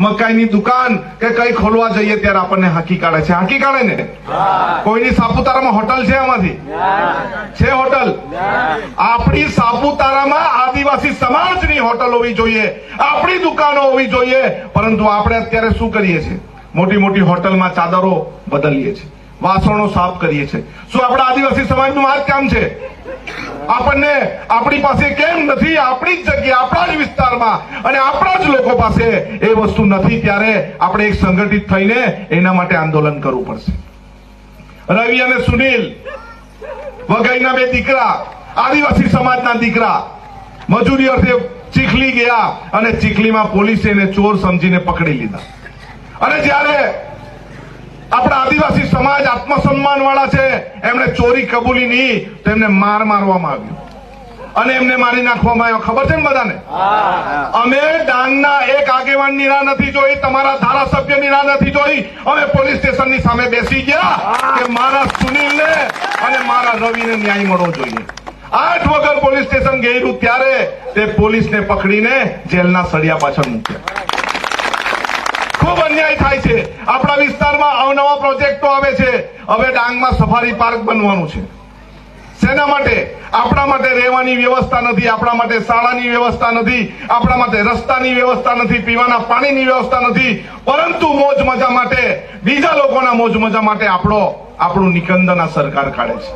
મકાઈની દુકાન કે કઈ ખોલવા જઈએ ત્યારે આપણને હાંકી કાઢે છે, હાંકી કાઢે ને. કોઈની સાપુતારામાં હોટલ છે? આમાંથી છે હોટલ? આપણી સાપુતારામાં આદિવાસી સમાજની હોટલ હોવી જોઈએ, આપણી દુકાનો હોવી જોઈએ. પરંતુ આપણે અત્યારે શું કરીએ છીએ? મોટી મોટી હોટલમાં ચાદરો બદલીએ છીએ, વાસણો સાફ કરીએ છીએ. શું આપણા આદિવાસી સમાજનું આ જ કામ છે? આપણને આપણી પાસે કેમ નથી? આપણી જ જગ્યા, આપણા જ વિસ્તારમાં અને આપણા જ લોકો પાસે એ વસ્તુ નથી, ત્યારે આપણે એક સંગઠિત થઈને એના માટે આંદોલન કરવું પડશે. રવિ અને સુનિલ વઘઈના બે દીકરા, આદિવાસી સમાજના દીકરા, મજૂરી અર્થે ચીખલી ગયા અને ચીખલીમાં પોલીસે એને ચોર સમજીને પકડી લીધા. અને જ્યારે આપણા આદિવાસી સમાજ આત્મસન્માન વાળા છે, એમણે ચોરી કબૂલી નહીં તો એમને મારવામાં આવ્યો અને એમને મારી નાખવામાં આવ્યો. ખબર છે ને બધાને? અમે ડાંગના એક આગેવાનની રાહ નથી જોઈ, તમારા ધારાસભ્યની રાહ નથી જોઈ. અમે પોલીસ સ્ટેશનની સામે બેસી ગયા કે મારા સુનિલને અને મારા રવિને ન્યાય મળવો જોઈએ. 8 વગર પોલીસ સ્ટેશન ગયેલું ત્યારે તે પોલીસને પકડીને જેલના સળિયા પાછળ મૂક્યા. ખૂબ અન્યાય થાય છે. આપણા વિસ્તારમાં અવનવા પ્રોજેક્ટો આવે છે. હવે ડાંગમાં સફારી પાર્ક બનવાનું છે. શેના માટે? આપણા માટે રહેવાની વ્યવસ્થા નથી, આપણા માટે શાળાની વ્યવસ્થા નથી, આપણા માટે રસ્તાની વ્યવસ્થા નથી, પીવાના પાણીની વ્યવસ્થા નથી, પરંતુ મોજ મજા માટે, બીજા લોકોના મોજ મજા માટે આપણું નિકંદન આ સરકાર કાઢે છે.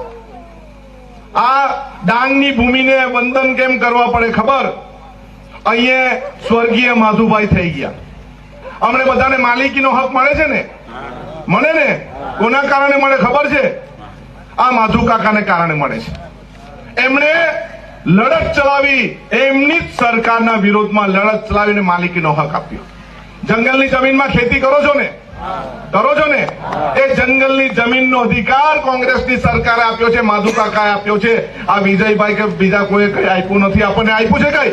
આ ડાંગની ભૂમિને વંદન કેમ કરવા પડે ખબર? અહીંયા સ્વર્ગીય માધુભાઈ થઈ ગયા. અમને બધાને માલિકીનો હક મળે છે ને? મળે ને? કોના કારણે મળે ખબર છે? આ માધુ કાકાને કારણે મળે છે. એમણે લડત ચલાવી, એમની જ સરકારના વિરોધમાં લડત ચલાવીને માલિકીનો હક આપ્યો. જંગલની જમીનમાં ખેતી કરો છો ને? કરો છો ને? એ જંગલની જમીનનો અધિકાર કોંગ્રેસની સરકારે આપ્યો છે, માધુ કાકાએ આપ્યો છે. આ વિજયભાઈ કે બીજા કોઈ કઈ આપ્યું નથી. આપણને આપ્યું છે કઈ?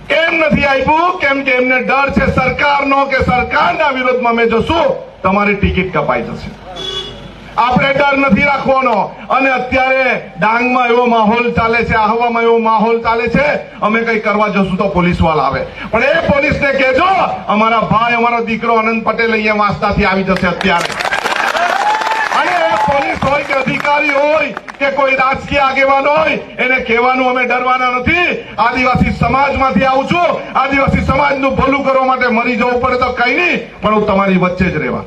કેમ નથી આપ્યું? કેમ કે એમને ડર છે સરકારનો કે સરકારના વિરોધમાં અમે જશું તમારી ટિકિટ કપાઈ જશે. આપણે ડર નથી રાખવાનો. અને અત્યારે ડાંગમાં એવો માહોલ ચાલે છે, આહવામાં એવો માહોલ ચાલે છે, અમે કઈ કરવા જશું તો પોલીસ વાળા આવે. પણ એ પોલીસને કહેજો અમારા ભાઈ, અમારો દીકરો અનંત પટેલ અહીંયા વાંસદાથી આવી જશે અત્યારે. અને પોલીસ હોય કે અધિકારી હોય કે કોઈ રાજકીય આગેવાન હોય, એને કહેવાનું અમે ડરવાના નથી. આદિવાસી સમાજમાંથી આવું છું, આદિવાસી સમાજનું ભલું કરવા માટે મરી જવું પડે તો કઈ નહીં, પણ હું તમારી વચ્ચે જ રહેવા.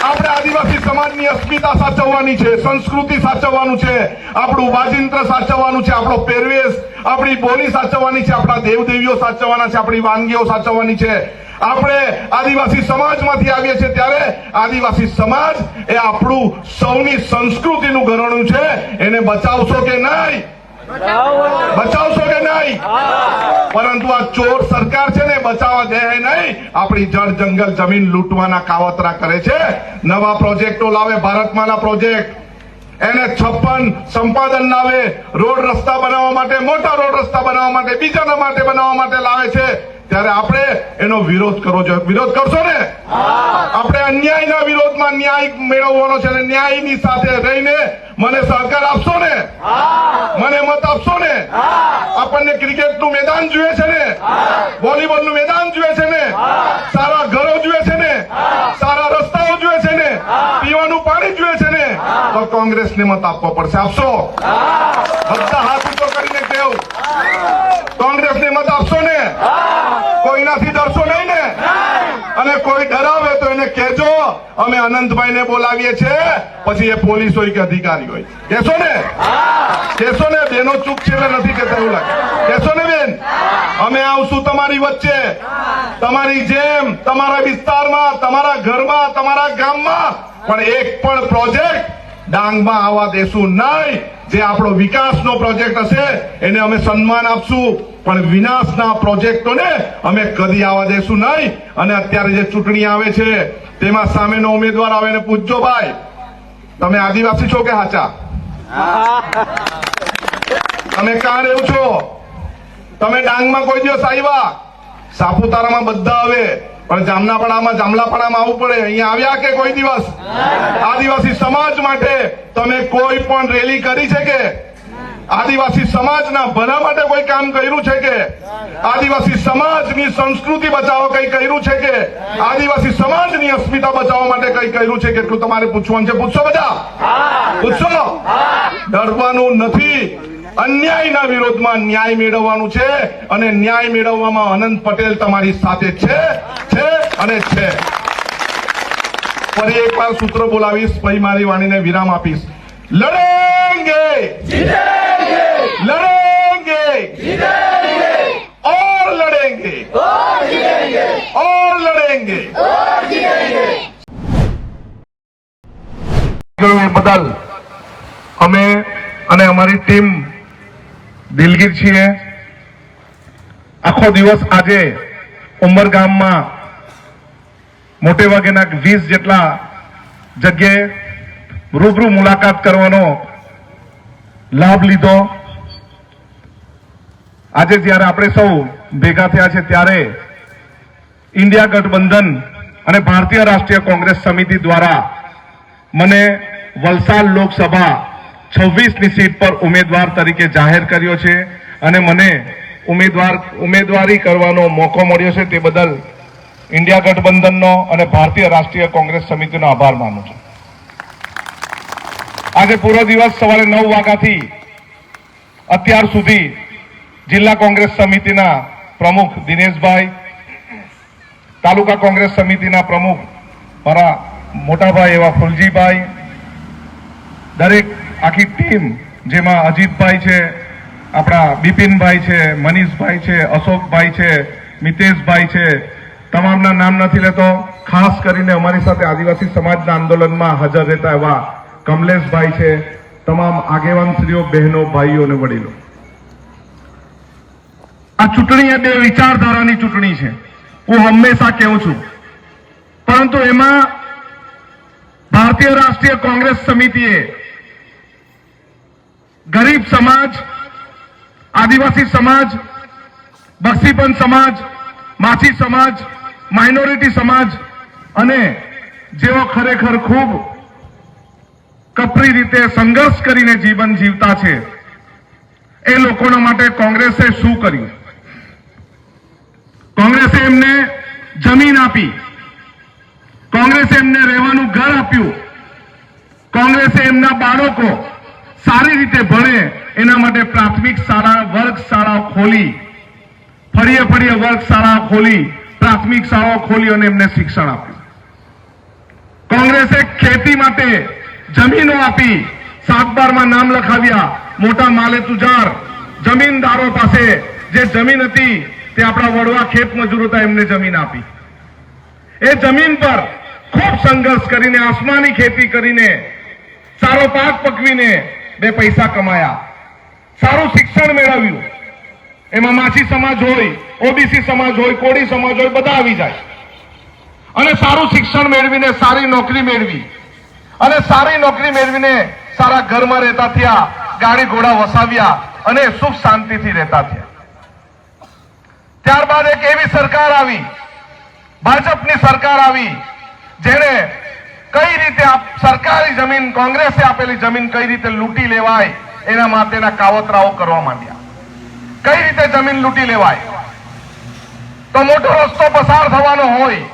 આપણે આદિવાસી સમાજની અસ્મિતા સાચવવાની છે, સંસ્કૃતિ સાચવવાનું છે, આપણું વાજિંત્ર સાચવવાનું છે, આપણો પહેરવેશ, આપણી બોલી સાચવવાની છે, આપણા દેવદેવીઓ સાચવવાના છે, આપણી વાનગીઓ સાચવવાની છે. આપણે આદિવાસી સમાજમાંથી આવીએ છીએ ત્યારે આદિવાસી સમાજ એ આપણું સૌની સંસ્કૃતિનું ઘરેણું છે. એને બચાવશો કે નહીં? બચાવશો કે નહીં? પરંતુ આ ચોર સરકાર છે ને બચાવવા દે નહીં. આપણી જળ જંગલ જમીન લૂંટવાના કાવતરા કરે છે. નવા પ્રોજેક્ટો લાવે, ભારતમાંના પ્રોજેક્ટ, એને 56 સંપાદન લાવે, રોડ રસ્તા બનાવવા માટે, મોટા રોડ રસ્તા બનાવવા માટે, બીજાના માટે બનાવવા માટે લાવે છે. ત્યારે આપણે એનો વિરોધ કરવો જોઈએ. વિરોધ કરશો ને? આપણે અન્યાયના વિરોધમાં ન્યાય મેળવવાનો છે અને ન્યાયની સાથે રહીને મને સહકાર આપશો ને? મને મત આપશો ને? આપણને ક્રિકેટનું મેદાન જોઈએ છે ને? વોલીબોલનું મેદાન જોઈએ છે ને? સારા ઘરો જોઈએ છે ને? સારા રસ્તાઓ જોઈએ છે ને? પીવાનું પાણી જોઈએ છે ને? તો કોંગ્રેસને મત આપવો પડશે. આપશો? બધા હાથ ઊંચો કરીને કહેવું, કોંગ્રેસને મત આપશો ને? કોઈનાથી ડરશો નહીં ને? અને કોઈ ડરાવે તો એને કહેજો અમે અનંતભાઈને બોલાવીએ છીએ, પછી એ પોલીસ હોય કે અધિકારી હોય. કહેશો ને? કહેશો ને? બેનો ચૂપ છે એટલે નથી કહેતા એવું લાગે. કહેશો ને બેન? અમે આવશું તમારી વચ્ચે, તમારી જેમ, તમારા વિસ્તારમાં, તમારા ઘરમાં, તમારા ગામમાં. પણ એક પણ પ્રોજેક્ટ ડાંગમાં આવવા દેશું નહીં. જે આપણો વિકાસનો પ્રોજેક્ટ હશે એને અમે સન્માન આપશું, પણ વિનાશના પ્રોજેક્ટોને અમે કદી આવવા દેશું નહીં. અને અત્યારે જે ચૂંટણી આવે છે તેમાં સામેનો ઉમેદવાર આવે ને પૂછજો, ભાઈ તમે આદિવાસી છો કે હાચા? તમે ક્યાં રહ્યો છો? તમે ડાંગમાં કોઈ દિવસ આવ્યા? સાપુતારામાં બધા આવે, પણ જામલાપડામાં આવવું પડે. અહીંયા આવ્યા કે કોઈ દિવસ? આદિવાસી સમાજ માટે તમે કોઈ પણ રેલી કરી છે કે? આદિવાસી સમાજના ભલા માટે કોઈ કામ કર્યું છે કે આદિવાસી સમાજની સંસ્કૃતિ બચાવવા કંઈ કર્યું છે કે આદિવાસી સમાજની અસ્મિતા બચાવવા માટે કંઈ કર્યું છે કેટલું તમારે પૂછવાનું છે? પૂછશો બધા? પૂછશો? ડરવાનું નથી. અન્યાયના વિરોધમાં ન્યાય મેળવવાનું છે અને ન્યાય મેળવવામાં અનંત પટેલ તમારી સાથે છે અને છે. ફરી એકવાર સૂત્ર બોલાવીશ, પછી મારી વાણીને વિરામ આપીશ. લડેંગે, લડેંગે, और लड़ेंगे, और लड़ेंगे. બદલ અમે અને અમારી ટીમ દિલગીર છીએ. આખો દિવસ આજે ઉમરગામમાં મોટે ભાગેના 20 જેટલા જગ્યાએ રૂબરૂ મુલાકાત કરવાનો લાભ લીધો. આજે જ્યારે આપણે સૌ ભેગા થયા છે ત્યારે ઇન્ડિયા ગઠબંધન અને ભારતીય રાષ્ટ્રીય કોંગ્રેસ સમિતિ દ્વારા મને વલસાડ લોકસભા 26ની સીટ પર ઉમેદવાર તરીકે જાહેર કર્યો છે અને મને ઉમેદવારી કરવાનો મોકો મળ્યો છે. તે બદલ ઇન્ડિયા ગઠબંધનનો અને ભારતીય રાષ્ટ્રીય કોંગ્રેસ સમિતિનો આભાર માનું છું. આજે પૂરો દિવસ સવારે 9 વાગ્યાથી અત્યાર સુધી જિલ્લા કોંગ્રેસ સમિતિના પ્રમુખ દિનેશભાઈ, તાલુકા કોંગ્રેસ સમિતિના પ્રમુખ મારા મોટાભાઈ એવા ફુલજીભાઈ, દરેક આખી ટીમ જેમાં અજીતભાઈ છે, આપણા બિપિનભાઈ છે, મનીષભાઈ છે, અશોકભાઈ છે, મિતેશભાઈ છે, તમામના નામ નથી લેતો. ખાસ કરીને અમારી સાથે આદિવાસી સમાજના આંદોલનમાં હાજર રહેતા એવા કમલેશભાઈ છે, તમામ આગેવાનશ્રીઓ, બહેનો, ભાઈઓ અને વડીલો. આ ચૂંટણી એ બે વિચારધારાની ચૂંટણી છે, હું હંમેશા કહું છું. પરંતુ એમાં ભારતીય રાષ્ટ્રીય કોંગ્રેસ સમિતિએ ગરીબ સમાજ, આદિવાસી સમાજ, બક્ષીપંચ સમાજ, માછી સમાજ, માઇનોરિટી સમાજ અને જેઓ ખરેખર ખૂબ કપરી રીતે સંઘર્ષ કરીને જીવન જીવતા છે એ લોકોના માટે કોંગ્રેસે શું કર્યું? કોંગ્રેસે એમને જમીન આપી, કોંગ્રેસે એમને રહેવાનું ઘર આપ્યું, કોંગ્રેસે એમના બાળકો સારી રીતે ભણે એના માટે પ્રાથમિક શાળા, વર્ગ શાળાઓ ખોલી, ફળીએ ફળીએ વર્ગ શાળાઓ ખોલી, પ્રાથમિક શાળાઓ ખોલી અને એમને શિક્ષણ આપ્યું. કોંગ્રેસે ખેતી માટે જમીનો આપી, સાતબારમાં નામ લખાવ્યા, મોટા માલે તુજાર જમીનદારો પાસે જે જમીન હતી તે આપણા વડવા ખેત મજૂરો હતા, એમને જમીન આપી. એ જમીન પર ખૂબ સંઘર્ષ કરીને, આસમાની ખેતી કરીને, સારો પાક પકવીને 2 પૈસા કમાયા, સારું શિક્ષણ મેળવ્યું. એમાં માછી સમાજ હોય, ઓબીસી સમાજ હોય, કોળી સમાજ હોય, બધા આવી જાય અને સારું શિક્ષણ મેળવીને સારી નોકરી મેળવી અને સારી નોકરી મેળવીને સારા ઘરમાં રહેતા થયા, ગાડી ઘોડા વસાવ્યા અને સુખ શાંતિથી રહેતા થયા. ત્યારબાદ એક એવી સરકાર આવી, ભાજપની સરકાર આવી, જેને કઈ રીતે સરકારી જમીન, કોંગ્રેસે આપેલી જમીન કઈ રીતે લૂંટી લેવાય એના માટેના કાવતરાઓ કરવા માંડ્યા. કઈ રીતે જમીન લૂંટી લેવાય? તો મોટો રસ્તો પસાર થવાનો હોય,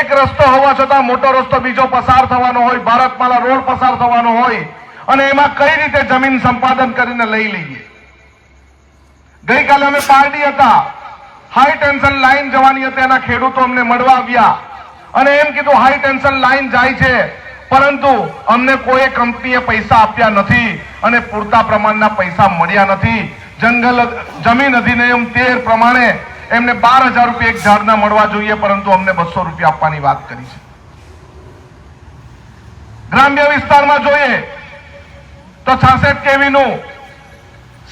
એક રસ્તો હોવા છતાં મોટો રસ્તો બીજો પસાર થવાનો હોય, ભારતમાલા રોડ પસાર થવાનો હોય અને એમાં કઈ રીતે જમીન સંપાદન કરીને લઈ લઈએ. ગઈકાલે અમે પારડી હતા, હાઈ ટેન્શન લાઈન જવાની હતી, એના ખેડૂતો અમને મળવા આવ્યા અને એમ કીધું હાઈ ટેન્શન લાઈન જાય છે પરંતુ અમને કોઈ કંપનીએ પૈસા આપ્યા નથી અને પૂરતા પ્રમાણના પૈસા મળ્યા નથી. જમીન અધિનિયમ 13 પ્રમાણે એમને 12,000 રૂપિયા એક ઝાડના મળવા જોઈએ પરંતુ અમને 200 રૂપિયા આપવાની વાત કરી છે. ગ્રામ્ય વિસ્તારમાં જોઈએ તો 66 કેવીનું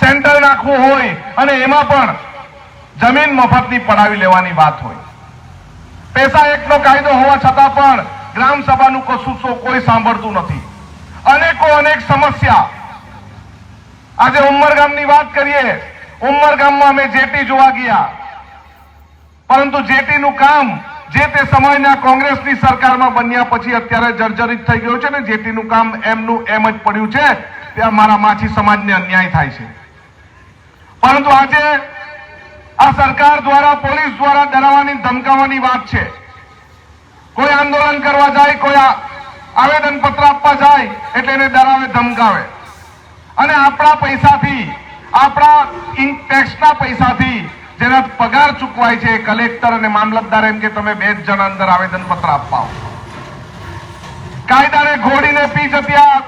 સેન્ટર નાખવું હોય અને એમાં પણ જમીન મફતની પડાવી લેવાની વાત હોય. પૈસા એકનો કાયદો હોવા છતાં પણ ગ્રામ સભાનું કશું કોઈ સાંભળતું નથી. અનેક સમસ્યા. આજે ઉમરગામની વાત કરીએ, ઉમરગામમાં અમે જેટી જોવા ગયા પરંતુ જેટીનું કામ જે તે સમયના કોંગ્રેસની સરકારમાં બન્યા પછી અત્યારે જર્જરિત થઈ ગયું છે ને જેટીનું કામ એમનું એમ જ પડ્યું છે. ત્યાં મારા માછી સમાજને અન્યાય થાય છે. પરંતુ આજે આ સરકાર દ્વારા, પોલીસ દ્વારા ડરાવવાની, ધમકાવવાની વાત છે. કોઈ આંદોલન કરવા જાય, કોઈ આવેદન પત્ર આપવા જાય એટલે એને ડરાવે, ધમકાવે. અને આપણા પૈસાથી, આપણા ટેક્સના પૈસાથી જેના પગાર ચૂકવાય છે, કલેક્ટર અને મામલતદાર એમ કે તમે 2 જણ અંદર આવેદન પત્ર આપવા. કાયદાને ઘોડીને પી જતી આ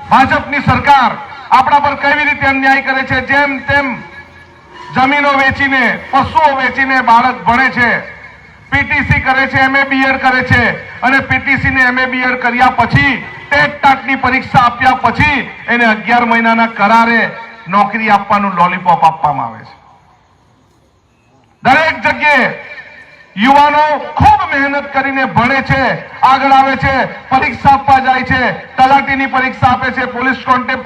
ભાજપની સરકાર આપણા પર કેવી રીતે અન્યાય કરે છે. જેમ તેમ જમીનો વેચીને, પશુઓ વેચીને બાળક ભણે છે, પીટીસી કરે છે, MA BEd કરે છે, અને પીટીસી ને MA BEd કર્યા પછી ટેટની પરીક્ષા આપ્યા પછી એને 11 મહિનાના કરારે નોકરી આપવાનું લોલીપોપ આપવામાં આવે છે. દરેક જગ્યાએ યુવાનો ખૂબ મહેનત કરીને ભણે છે, આગળ આવે છે, પરીક્ષા આપવા જાય છે, તલાટીની પરીક્ષા આપે છે, પોલીસ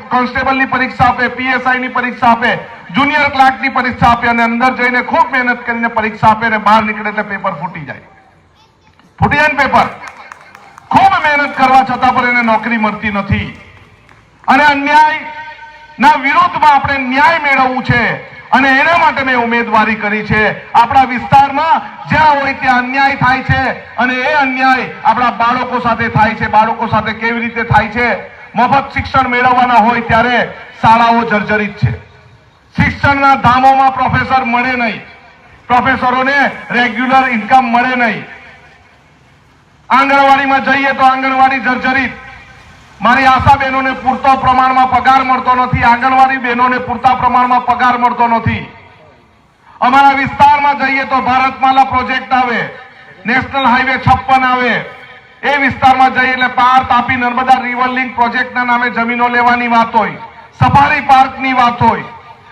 કોન્સ્ટેબલની પરીક્ષા આપે, PSI ની પરીક્ષા આપે, જુનિયર ક્લાર્કની પરીક્ષા આપે, અને અંદર જઈને ખૂબ મહેનત કરીને પરીક્ષા આપે અને બહાર નીકળે એટલે પેપર ફૂટી જાય પેપર. ખૂબ મહેનત કરવા છતાં પણ એને નોકરી મળતી નથી. અને અન્યાયના વિરોધમાં આપણે ન્યાય મેળવવું છે અને એના માટે મેં ઉમેદવારી કરી છે. આપણા વિસ્તારમાં જ્યાં હોય ત્યાં અન્યાય થાય છે અને એ અન્યાય આપણા બાળકો સાથે થાય છે. બાળકો સાથે કેવી રીતે થાય છે? મફત શિક્ષણ મેળવવાના હોય ત્યારે શાળાઓ જર્જરિત છે. શિક્ષણના ધામોમાં પ્રોફેસર મળે નહીં, પ્રોફેસરોને રેગ્યુલર ઇન્કમ મળે નહીં. આંગણવાડીમાં જઈએ તો આંગણવાડી જર્જરિત. મારી આશા બહેનોને પૂરતો પ્રમાણમાં પગાર મળતો નથી, આંગણવાડી બહેનોને પૂરતા પ્રમાણમાં પગાર મળતો નથી. અમારા વિસ્તારમાં જઈએ તો ભારતમાલા પ્રોજેક્ટ આવે, નેશનલ હાઈવે 56 આવે. એ વિસ્તારમાં જઈએ એટલે પાર, તાપી, નર્મદા રિવર લિંક પ્રોજેક્ટના નામે જમીનો લેવાની વાત હોય, સફારી પાર્કની વાત હોય.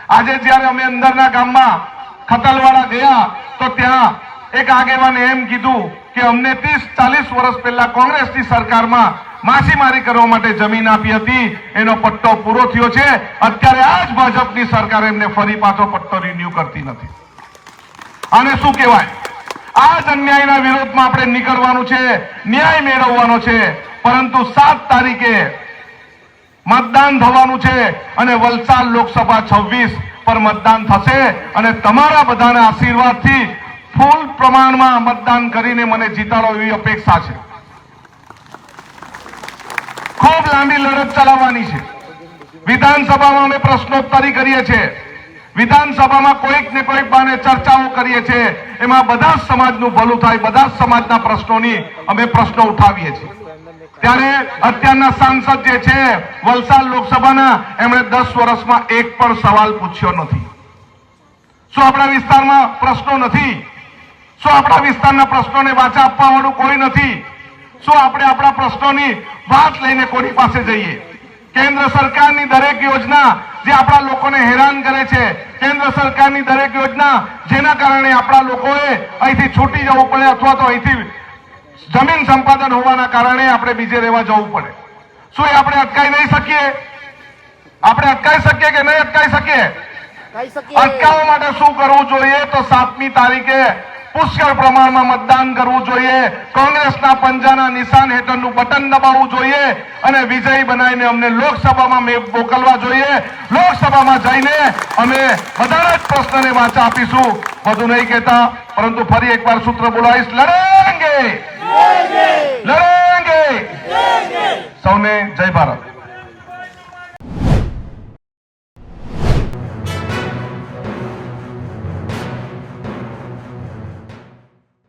આજે જ્યારે અમે અંદરના ગામમાં ખતલવાડા ગયા તો ત્યાં એક આગેવાને એમ કીધું કે અમને 30-40 વર્ષ પહેલા કોંગ્રેસની સરકારમાં માછીમારી કરવા માટે જમીન આપી હતી, એનો પટ્ટો પૂરો થયો છે. અત્યારે આ જ ભાજપની સરકાર એમને ફરી પાછો પટ્ટો રિન્યુ કરતી નથી. આને શું કહેવાય? આ જ અન્યાયના વિરોધમાં આપણે નીકળવાનું છે, ન્યાય મેળવવાનો છે. પરંતુ 7 તારીખે મતદાન થવાનું છે અને વલસાડ લોકસભા 26 પર મતદાન થશે અને તમારા બધાના આશીર્વાદથી ફૂલ પ્રમાણમાં મતદાન કરીને મને જીતાડો એવી અપેક્ષા છે. ખૂબ લાંબી લડત ચલાવવાની છે. વિધાનસભામાં અમે પ્રશ્નોત્તરી કરીએ છીએ, વિધાનસભામાં કોઈક ને કોઈક બાને ચર્ચાઓ કરીએ છીએ. એમાં બધા જ સમાજનું ભલું થાય, બધા જ સમાજના પ્રશ્નોની અમે પ્રશ્નો ઉઠાવીએ છીએ. ત્યારે અત્યારના સાંસદ જે છે વલસાડ લોકસભાના, એમણે 10 વર્ષમાં એક પણ સવાલ પૂછ્યો નથી. શું આપણા વિસ્તારમાં પ્રશ્નો નથી? શું આપણા વિસ્તારના પ્રશ્નોને વાચા આપવા વાળું કોઈ નથી? શું આપણે આપણા પ્રશ્નોની વાત લઈને કોની પાસે જઈએ? કેન્દ્ર સરકારની દરેક યોજના જે આપણા લોકોને હેરાન કરે છે, કેન્દ્ર સરકારની દરેક યોજના જેના કારણે આપણા લોકોએ અહીંથી છૂટી જવું પડે અથવા તો અહીંથી જમીન સંપાદન હોવાના કારણે આપણે બીજે રહેવા જવું પડે, શું એ આપણે અટકાઈ નહીં શકીએ? આપણે અટકાઈ શકીએ કે નહીં અટકાઈ શકીએ? અટકાવવા માટે શું કરવું જોઈએ? તો 7મી તારીખે પુષ્કળ પ્રમાણમાં મતદાન કરવું જોઈએ, કોંગ્રેસના પંજાના નિશાન હેઠળનું બટન દબાવવું જોઈએ અને વિજયી બનાવીને અમને લોકસભામાં મોકલવા જોઈએ. લોકસભામાં જઈને અમે બધા જ પ્રશ્નને વાચા આપીશું. વધુ નહીં કહેતા, પરંતુ ફરી એકવાર સૂત્ર બોલાવીશ, લડેંગે લડેંગે. સૌને જય ભારત.